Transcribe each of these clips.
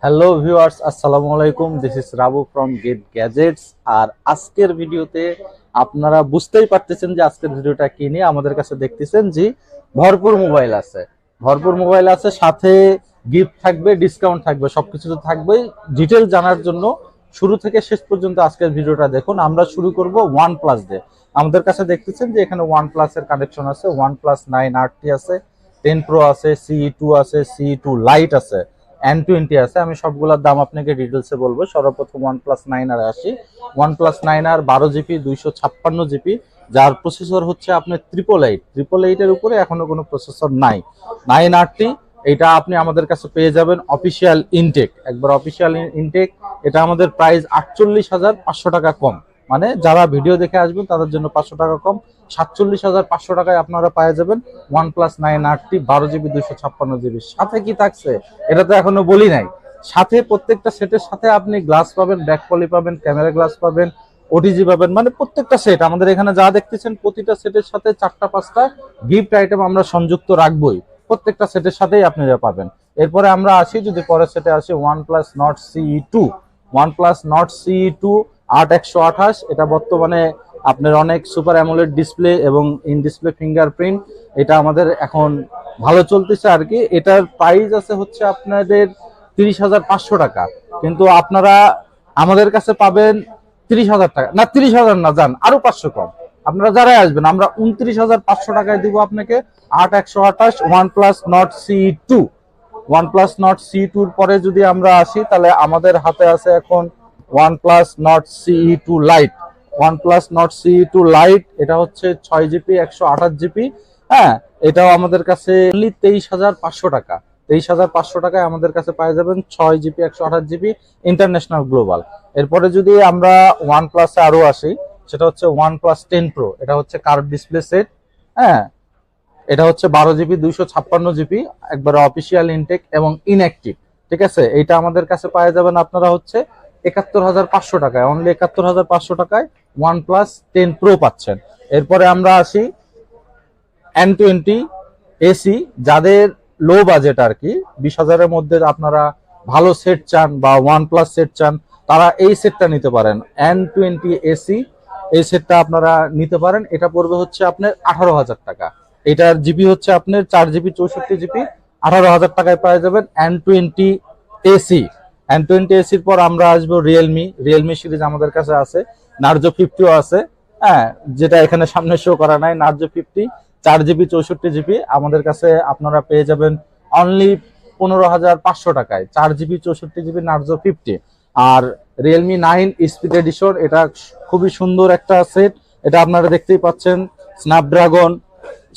Hello viewers, আসসালামু আলাইকুম। This is Rabu from get gadgets. আর আজকের ভিডিওতে আপনারা বুঝতেই পারতেছেন যে আজকের ভিডিওটা কি নিয়ে। আমাদের কাছে দেখতেছেন যে ভরপুর মোবাইল আছে, সাথে গিফট থাকবে, ডিসকাউন্ট থাকবে, সবকিছু তো থাকবেই। ডিটেল জানার জন্য শুরু থেকে শেষ পর্যন্ত আজকের ভিডিওটা দেখুন। আমরা শুরু করব ওয়ান প্লাস দিয়ে। আমাদের কাছে দেখতেছেন যে এখানে ওয়ান প্লাস এর কানেকশন আছে, ওয়ান প্লাস 9 RT আছে, 10 Pro আছে, CE2 আছে, CE2 লাইট আছে, N20 আছে। আমি সবগুলোর দাম আপনাকে ডিটেলসে বলবো। সর্বপ্রথম OnePlus 9R আসি। OnePlus 9R 12 GB 256 GB, যার প্রসেসর হচ্ছে আপনার ট্রিপল এইট এর উপরে এখনো কোনো প্রসেসর নাই। 9RT এটা আপনি আমাদের কাছে পেয়ে যাবেন অফিসিয়াল ইনটেক, একবার অফিসিয়াল ইনটেক। এটা আমাদের প্রাইস 48,500 টাকা কম, মানে যারা ভিডিও দেখে আসবেন তাদের জন্য 500 টাকা কম। 47,500 টাকায় আপনারা পেয়ে যাবেন OnePlus 9RT 12 GB 256 GB। সাথে কি থাকছে এটা তো এখনো বলি নাই। সাথে প্রত্যেকটা সেটের সাথে আপনি গ্লাস পাবেন, ব্যাক পলি পাবেন, ক্যামেরা গ্লাস পাবেন, ওটিজি পাবেন, মানে প্রত্যেকটা সেট আমাদের এখানে যা দেখতেছেন প্রতিটা সেটের সাথে 4টা 5টা গিফট আইটেম আমরা সংযুক্ত রাখবই। প্রত্যেকটা সেটের সাথেই আপনারা পাবেন। এরপরে আমরা আসি, যদি পরের সেটে আসি, OnePlus Nord CE2 8128। এটা বর্তমানে আপনার অনেক সুপার অ্যামোলেড ডিসপ্লে এবং ইন ডিসপ্লে ফিঙ্গারপ্রিন্ট, এটা আমাদের এখন ভালো চলতেছে আর কি। এটার প্রাইস আছে হচ্ছে আপনাদের 30,500 টাকা, কিন্তু আপনারা আমাদের কাছে পাবেন 30,000 টাকা, না 30,000 না, যান আরো 500 কম। আপনারা যারাই আসবেন আমরা 29,500 টাকায় দিব আপনাকে 8128 OnePlus Nord CE2। পরে যদি আমরা আসি, তাহলে আমাদের হাতে আছে এখন OnePlus Nord CE2 Lite। OnePlus Nord CE2 Lite এটা হচ্ছে 6 GB 128 GB। হ্যাঁ, এটাও আমাদের কাছে 23,500 টাকা। 23,500 টাকায় আমাদের কাছে পেয়ে যাবেন 6 GB 128 GB ইন্টারন্যাশনাল গ্লোবাল। এরপরে যদি আমরা ওয়ান প্লাসে আরো আসি, সেটা হচ্ছে OnePlus 10 Pro। এটা হচ্ছে কার্ভ ডিসপ্লে সেট। হ্যাঁ, এটা হচ্ছে 12 GB 256 GB, একবারে অফিসিয়াল ইনটেক এবং ইনঅ্যাক্টিভ। ঠিক আছে, এইটা আমাদের কাছে পাওয়া যাবেন আপনারা হচ্ছে 71,500 টাকায়, অনলি 71,500 টাকায় OnePlus 10 Pro পাচ্ছেন। এরপরে আমরা আসি N20 AC। যাদের লো বাজেট আর কি, 20,000-এর মধ্যে আপনারা ভালো সেট চান বা ওয়ান প্লাস সেট চান, তারা এই সেটটা নিতে পারেন। N20 AC এই সেটটা আপনারা নিতে পারেন। এটা পড়বে হচ্ছে আপনার 18,000 টাকা। এটার জিবি হচ্ছে আপনার 4 GB 64 GB। 18,000 টাকায় পেয়ে যাবেন N20 AC। N20 AC-র পর আমরা আসবো রিয়েলমি সিরিজ আমাদের কাছে আছে। Narzo 50ও আছে। হ্যাঁ, যেটা এখানে সামনে শো করা নাই, Narzo 50 4 GB 64 GB আমাদের কাছে আপনারা পেয়ে যাবেন অনলি 15,500 টাকায়, 4 GB 64 GB Narzo 50। আর Realme 9 স্পিড এডিশন, এটা খুবই সুন্দর একটা সেট। এটা আপনারা দেখতেই পাচ্ছেন, স্ন্যাপড্রাগন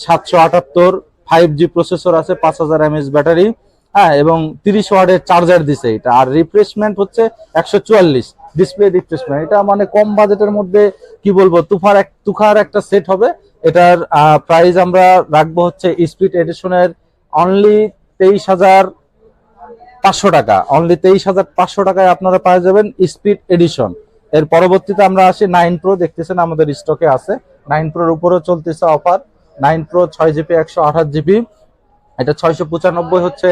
778 5G প্রসেসর আছে, 5000 mAh ব্যাটারি। হ্যাঁ, এবং 30 ওয়াটের চার্জার দিছে এটা। আর রিফ্রেশমেন্ট হচ্ছে 144 ডিসপ্লে রিফ্রেশমেন্ট। এটা মানে কম বাজেটের মধ্যে কি বলবো, তুখার একটা সেট হবে। এটার প্রাইস আমরা রাখবো হচ্ছে স্পিড এডিশনের অনলি 23,500 টাকা। অনলি 23,500 টাকায় আপনারা পেয়ে যাবেন স্পিড এডিশন। এর পরবর্তীতে আমরা আসি 9 Pro। দেখতেছেন আমাদের স্টকে আছে। 9 Proর উপরেও চলতেছে অফার। 9 Pro 6 GB 128 GB। এটা 695 হচ্ছে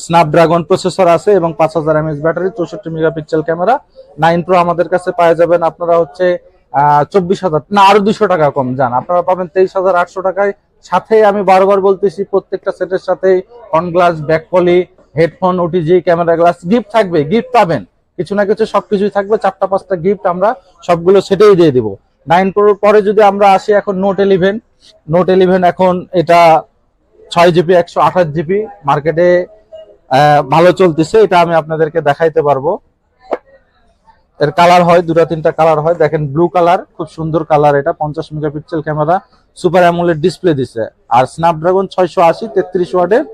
স্ন্যাপড্রাগন প্রসেসর আছে এবং 5000 mAh battery, 64 megapixel camera. 9 Pro আমাদের কাছে পেয়ে যাবেন আপনারা হচ্ছে 24,000 না, আরো 200 টাকা কম, যান আপনারা পাবেন 23,800 টাকায়। সাথে আমি বারবার বলতেছি, প্রত্যেকটা সেটের সাথে front glass, back poly, headphone, OTG, camera glass gift থাকবে, গিফট পাবেন কিছু না কিছু, সবকিছুই থাকবে। 4টা 5টা গিফট আমরা সবগুলো সেটেই দিয়ে দিব। 9 Pro পরে যদি আমরা আসি এখন নোট 11 এখন এটা 6 GB 128 GB মার্কেটে ভালো চলতেছে। এটা আমি আপনাদেরকে দেখাইতে পারবো। এর কালার হয় 2-3টা কালার হয়। দেখেন, ব্লু কালার, খুব সুন্দর কালার। এটা 50 megapixel camera, super AMOLED display দিছে, আর স্ন্যাপড্রাগন 680 33 ওয়াটের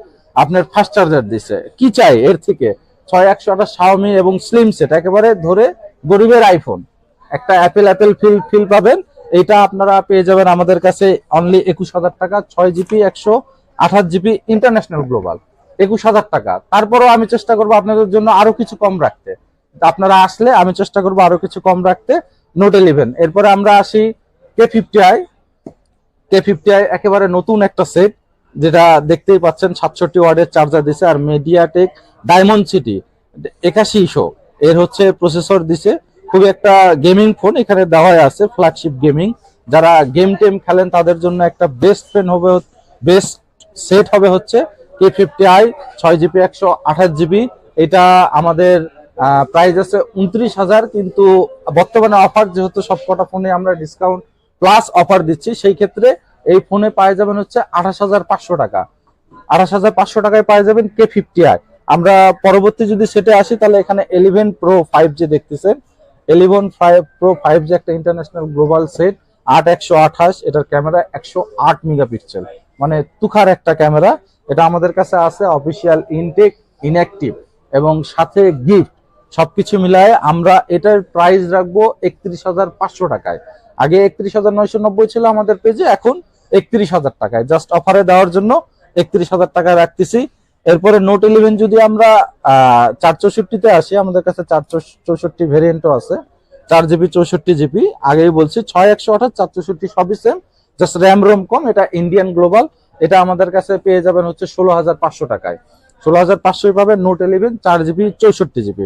আপনার ফাস্ট চার্জার দিছে। কি চাই এর থেকে? 6128 শাওমি এবং স্লিম সেট, একেবারে ধরে গরিবের আইফোন। একটা অ্যাপেল ফিল পাবেন। এটা আপনারা পেয়ে যাবেন আমাদের কাছে অনলি 21,000 টাকা। 6 GB 128 GB ইন্টারন্যাশনাল গ্লোবাল, 21,000 টাকা। তারপরও আমি চেষ্টা করবো আপনাদের জন্য আরো কিছু কম রাখতে। আপনারা আসলে আমি চেষ্টা করবো আরো কিছু কম রাখতে। নোট 11। এরপরে আমরা আসি কে ফিফটি আই একেবারে নতুন একটা সেট, যেটা দেখতেই পাচ্ছেন 67 ওয়াটের চার্জার দিছে, আর মিডিয়াটেক ডায়মন্ড সিটি 8100 এর হচ্ছে প্রসেসর দিছে, খুবই একটা গেমিং ফোন এখানে দেওয়া আছে, ফ্ল্যাগশিপ গেমিং। যারা গেম টেম খেলেন তাদের জন্য একটা বেস্ট ফোন হবে, বেস্ট সেট হবে হচ্ছে K50i 6GB 128GB। এটা আমাদের প্রাইস আছে 29,000, কিন্তু বর্তমানে অফার যেহেতু সবকটা ফোনে আমরা ডিসকাউন্ট প্লাস অফার দিচ্ছি, সেই ক্ষেত্রে এই ফোনে পাওয়া যাবেন হচ্ছে 28,500 টাকা। 28,500 টাকায় পাওয়া যাবেন K50i। আমরা পরবর্তী যদি সেটে আসি তাহলে এখানে 11 Pro 5G দেখতেছেন, 11 Pro 5G একটা ইন্টারন্যাশনাল গ্লোবাল সেট, 8/128। এটার ক্যামেরা 108 মেগাপিক্সেল, মানে তুখার একটা ক্যামেরা। এটা আমাদের কাছে আছে অফিসিয়াল ইনটেক, ইনঅ্যাক্টিভ এবং সাথে গিফট সবকিছু মিলায়ে আমরা এটার প্রাইস রাখবো 31,500 টাকায়। আগে 31,990 ছিল আমাদের পেজে, এখন 31,000 টাকায় জাস্ট অফারে দেওয়ার জন্য 31,000 টাকায় রাখতেছি। এরপরে নোট 11 যদি আমরা 464-তে আসি, আমাদের কাছে 464 ভেরিয়েন্টও আছে, 4GB 64GB। আগেই বলছি 6/128 464 সবই সেম, জাস্ট র্যাম রোম কম। এটা ইন্ডিয়ান গ্লোবাল, এটা আমাদের কাছে পেয়ে যাবেন হচ্ছে 16,500 টাকায়। 16,500 পাবেন নোট 11 4GB 64GB।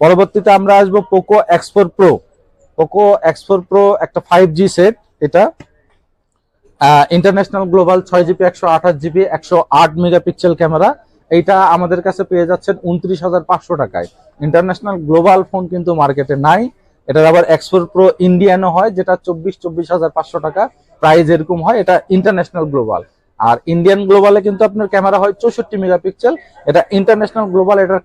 পরবর্তীতে আমরা আসবো Poco X4 Pro। Poco X4 Pro একটা 5G সেট, এটা international global 6GB 128GB 108 megapixel camera. এইটা আমাদের কাছে পেয়ে যাচ্ছেন 29,500 টাকায়। ইন্টারন্যাশনাল গ্লোবাল ফোন কিন্তু মার্কেটে নাই। এটার আবার X4 Pro ইন্ডিয়ানও হয়, যেটা 24,500 টাকা প্রাইস এরকম হয়। এটা ইন্টারন্যাশনাল গ্লোবাল। আর ইন্ডিয়ান গ্লোবালে কিন্তু আপনার ক্যামেরা হয় 64 মেগাপিক্সেল, এটা ইন্টারন্যাশনাল গ্লোবাল, এটার